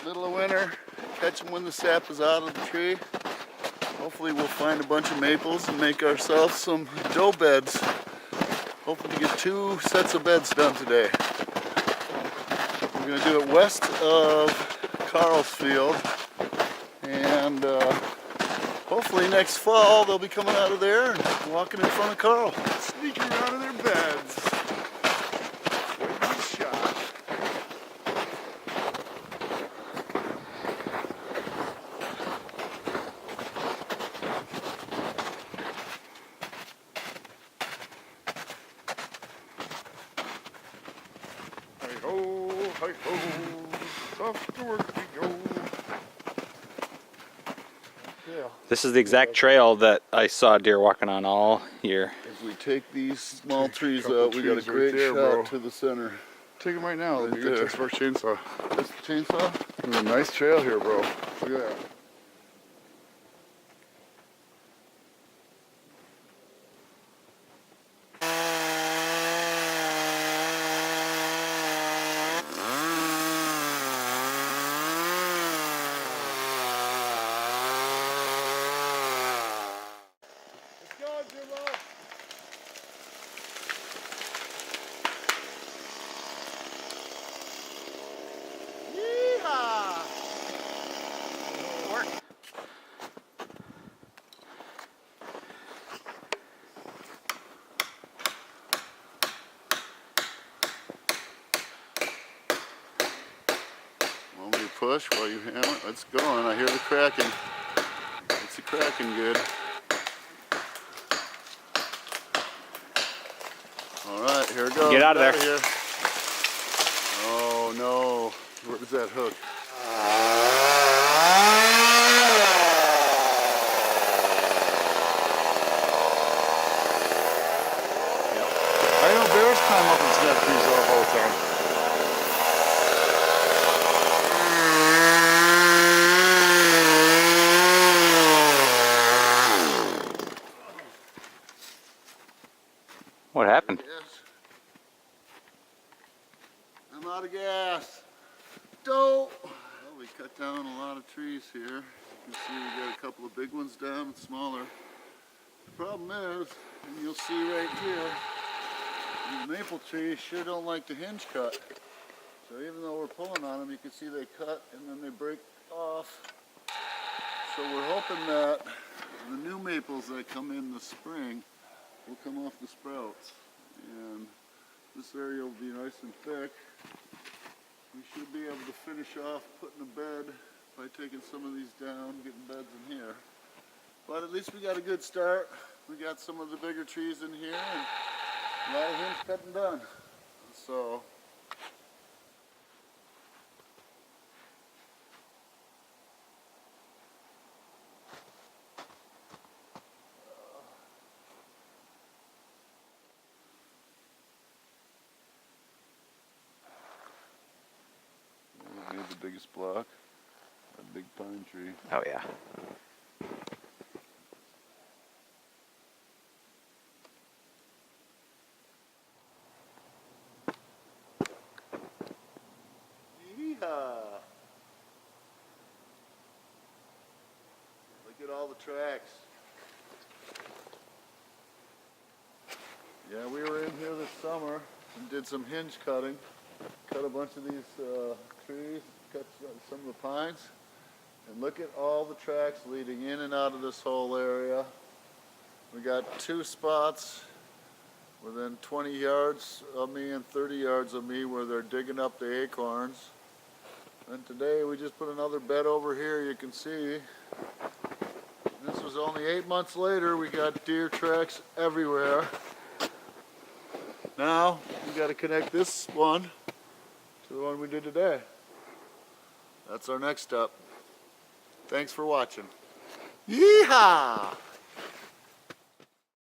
Middle of winter, catch them when the sap is out of the tree. Hopefully we'll find a bunch of maples and make ourselves some doe beds. Hoping to get 2 sets of beds done today. We're going to do it west of Carlsfield, and hopefully next fall they'll be coming out of there and walking in front of Carl. Sneaking around in their beds. Hi-ho, hi-ho, off to work we go. Yeah. This is the exact trail that I saw deer walking on all year. If we take these small trees Couple out, we got a trees right great there, shot bro. to the center. Take them right now. It'll be Right good there. test for our chainsaw. This chainsaw? There's a nice trail here, bro. Look at that. Want me to push while you hammer? It's going. I hear the cracking. It's the cracking good. All right, here it goes. Get out of there. Here. Oh no. Where's that hook? I know bears climb up and snap trees off all the time. What happened? Yes. I'm out of gas. Dope. Well, we cut down a lot of trees here. You can see we got a couple of big ones down and smaller. The problem is, and you'll see right here, these maple trees sure don't like the hinge cut. So even though we're pulling on them, you can see they cut and then they break off. So we're hoping that the new maples that come in the spring will come off the sprouts. And this area will be nice and thick. We should be able to finish off putting a bed by taking some of these down, getting beds in here. But at least we got a good start. We got some of the bigger trees in here and a lot of hinge cutting done. So here's the biggest block. A big pine tree. Oh yeah. yeehaw! Look at all the tracks. Yeah, we were in here this summer and did some hinge cutting. Cut a bunch of these trees, cut some of the pines, and look at all the tracks leading in and out of this whole area. We got 2 spots within 20 yards of me and 30 yards of me where they're digging up the acorns. And today we just put another bed over here, you can see. This was only 8 months later, we got deer tracks everywhere. Now, we got to connect this one to the one we did today. That's our next step. Thanks for watching. Yeehaw!